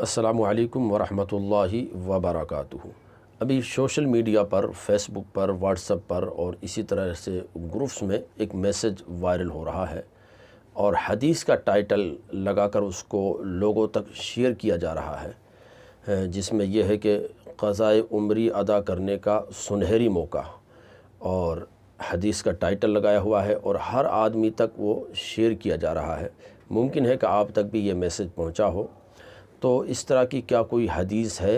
السلام علیکم ورحمۃ اللہ وبرکاتہ۔ ابھی سوشل میڈیا پر، فیس بک پر، واٹس ایپ پر اور اسی طرح سے گروپس میں ایک میسج وائرل ہو رہا ہے اور حدیث کا ٹائٹل لگا کر اس کو لوگوں تک شیئر کیا جا رہا ہے، جس میں یہ ہے کہ قضائے عمری ادا کرنے کا سنہری موقع، اور حدیث کا ٹائٹل لگایا ہوا ہے اور ہر آدمی تک وہ شیئر کیا جا رہا ہے۔ ممکن ہے کہ آپ تک بھی یہ میسج پہنچا ہو۔ تو اس طرح کی کیا کوئی حدیث ہے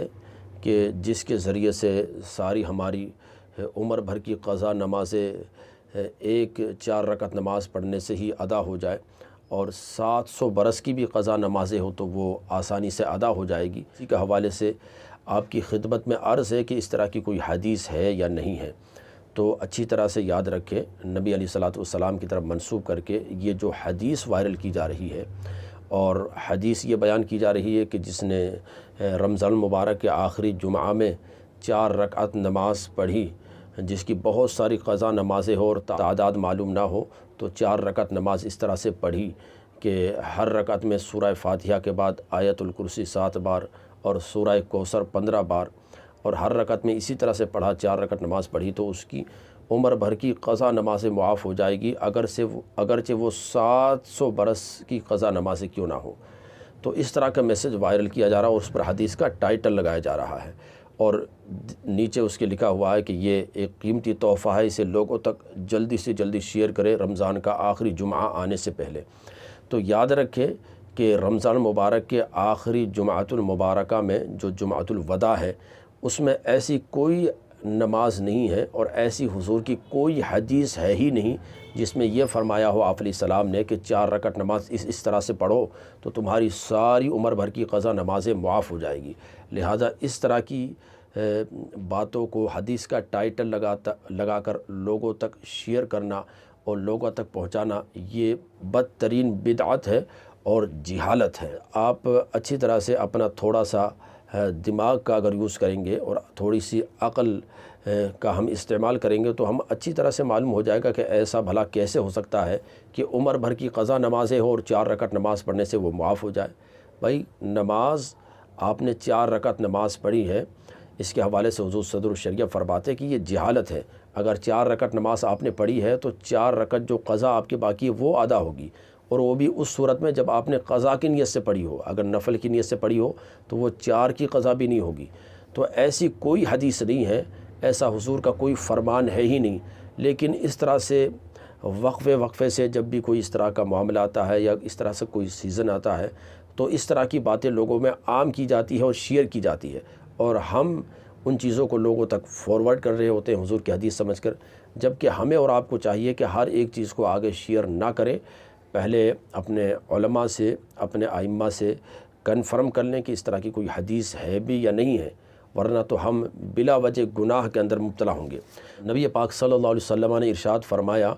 کہ جس کے ذریعے سے ساری ہماری عمر بھر کی قضا نمازیں 4 رکعت نماز پڑھنے سے ہی ادا ہو جائے، اور 700 برس کی بھی قضا نمازیں ہو تو وہ آسانی سے ادا ہو جائے گی؟ اسی کے حوالے سے آپ کی خدمت میں عرض ہے کہ اس طرح کی کوئی حدیث ہے یا نہیں ہے، تو اچھی طرح سے یاد رکھیں۔ نبی علیہ الصلوۃ والسلام کی طرف منسوب کر کے یہ جو حدیث وائرل کی جا رہی ہے، اور حدیث یہ بیان کی جا رہی ہے کہ جس نے رمضان المبارک کے آخری جمعہ میں 4 رکعت نماز پڑھی، جس کی بہت ساری قضا نمازیں ہو اور تعداد معلوم نہ ہو، تو 4 رکعت نماز اس طرح سے پڑھی کہ ہر رکعت میں سورہ فاتحہ کے بعد آیت الکرسی 7 بار اور سورہ کوثر 15 بار، اور ہر رکعت میں اسی طرح سے پڑھا، 4 رکعت نماز پڑھی، تو اس کی عمر بھر کی قضا نمازیں معاف ہو جائے گی، اگرچہ وہ 700 برس کی قضا نمازیں کیوں نہ ہو۔ تو اس طرح کا میسج وائرل کیا جا رہا ہے اور اس پر حدیث کا ٹائٹل لگایا جا رہا ہے، اور نیچے اس کے لکھا ہوا ہے کہ یہ ایک قیمتی تحفہ ہے، اسے لوگوں تک جلدی سے جلدی شیئر کرے رمضان کا آخری جمعہ آنے سے پہلے۔ تو یاد رکھیں کہ رمضان مبارک کے آخری جمعۃ المبارکہ میں جو جمعۃ الوداع ہے، اس میں ایسی کوئی نماز نہیں ہے اور ایسی حضور کی کوئی حدیث ہے ہی نہیں جس میں یہ فرمایا ہو آپ علیہ السلام نے کہ 4 رکعت نماز اس طرح سے پڑھو تو تمہاری ساری عمر بھر کی قضا نمازیں معاف ہو جائے گی۔ لہٰذا اس طرح کی باتوں کو حدیث کا ٹائٹل لگا کر لوگوں تک شیئر کرنا اور لوگوں تک پہنچانا، یہ بدترین بدعت ہے اور جہالت ہے۔ آپ اچھی طرح سے اپنا تھوڑا سا دماغ کا اگر یوز کریں گے اور تھوڑی سی عقل کا ہم استعمال کریں گے تو ہم اچھی طرح سے معلوم ہو جائے گا کہ ایسا بھلا کیسے ہو سکتا ہے کہ عمر بھر کی قضا نمازیں ہو اور 4 رکعت نماز پڑھنے سے وہ معاف ہو جائے۔ بھائی، نماز آپ نے 4 رکعت نماز پڑھی ہے، اس کے حوالے سے حضور صدر الشریعہ فرماتے ہیں کہ یہ جہالت ہے۔ اگر 4 رکعت نماز آپ نے پڑھی ہے تو 4 رکعت جو قضا آپ کی باقی ہے وہ ادا ہوگی، اور وہ بھی اس صورت میں جب آپ نے قضا کی نیت سے پڑھی ہو۔ اگر نفل کی نیت سے پڑھی ہو تو وہ 4 کی قضا بھی نہیں ہوگی۔ تو ایسی کوئی حدیث نہیں ہے، ایسا حضور کا کوئی فرمان ہے ہی نہیں۔ لیکن اس طرح سے وقفے سے جب بھی کوئی اس طرح کا معاملہ آتا ہے یا اس طرح سے کوئی سیزن آتا ہے تو اس طرح کی باتیں لوگوں میں عام کی جاتی ہے اور شیئر کی جاتی ہے، اور ہم ان چیزوں کو لوگوں تک فارورڈ کر رہے ہوتے ہیں حضور کی حدیث سمجھ کر، جبکہ ہمیں اور آپ کو چاہیے کہ ہر ایک چیز کو آگے شیئر نہ کریں، پہلے اپنے علماء سے، اپنے ائمہ سے کنفرم کر لیں کہ اس طرح کی کوئی حدیث ہے بھی یا نہیں ہے، ورنہ تو ہم بلا وجہ گناہ کے اندر مبتلا ہوں گے۔ نبی پاک صلی اللہ علیہ وسلم نے ارشاد فرمایا،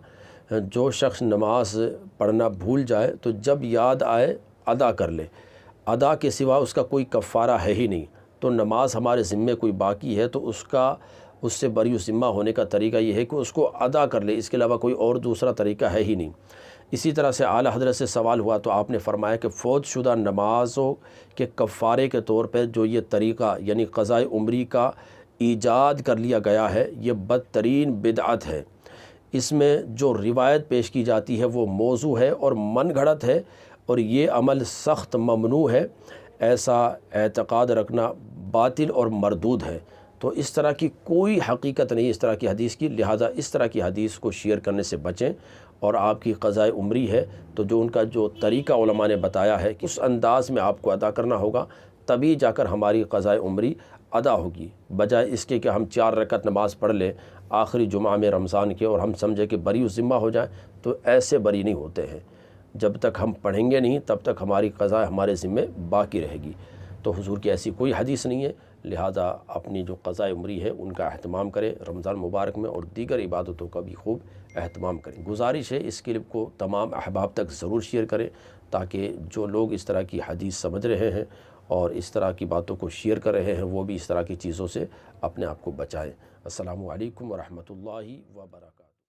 جو شخص نماز پڑھنا بھول جائے تو جب یاد آئے ادا کر لے، ادا کے سوا اس کا کوئی کفارہ ہے ہی نہیں۔ تو نماز ہمارے ذمے کوئی باقی ہے تو اس سے بری ذمہ ہونے کا طریقہ یہ ہے کہ اس کو ادا کر لے، اس کے علاوہ کوئی اور دوسرا طریقہ ہے ہی نہیں۔ اسی طرح سے اعلیٰ حضرت سے سوال ہوا تو آپ نے فرمایا کہ فوت شدہ نمازوں کے کفارے کے طور پہ جو یہ طریقہ یعنی قضائے عمری کا ایجاد کر لیا گیا ہے، یہ بدترین بدعت ہے۔ اس میں جو روایت پیش کی جاتی ہے وہ موضوع ہے اور من گھڑت ہے، اور یہ عمل سخت ممنوع ہے۔ ایسا اعتقاد رکھنا باطل اور مردود ہے۔ تو اس طرح کی کوئی حقیقت نہیں اس طرح کی حدیث کی، لہٰذا اس طرح کی حدیث کو شیئر کرنے سے بچیں، اور آپ کی قضائے عمری ہے تو جو ان کا جو طریقہ علماء نے بتایا ہے کہ اس انداز میں آپ کو ادا کرنا ہوگا، تبھی جا کر ہماری قضائے عمری ادا ہوگی، بجائے اس کے کہ ہم 4 رکعت نماز پڑھ لیں آخری جمعہ میں رمضان کے اور ہم سمجھے کہ بری ذمہ ہو جائیں، تو ایسے بری نہیں ہوتے ہیں۔ جب تک ہم پڑھیں گے نہیں تب تک ہماری قضا ہمارے ذمے باقی رہے گی۔ تو حضور کی ایسی کوئی حدیث نہیں ہے، لہذا اپنی جو قضاء عمری ہے ان کا اہتمام کریں رمضان مبارک میں، اور دیگر عبادتوں کا بھی خوب اہتمام کریں۔ گزارش ہے اس کلپ کو تمام احباب تک ضرور شیئر کریں، تاکہ جو لوگ اس طرح کی حدیث سمجھ رہے ہیں اور اس طرح کی باتوں کو شیئر کر رہے ہیں وہ بھی اس طرح کی چیزوں سے اپنے آپ کو بچائیں۔ السلام علیکم ورحمۃ اللہ وبرکاتہ۔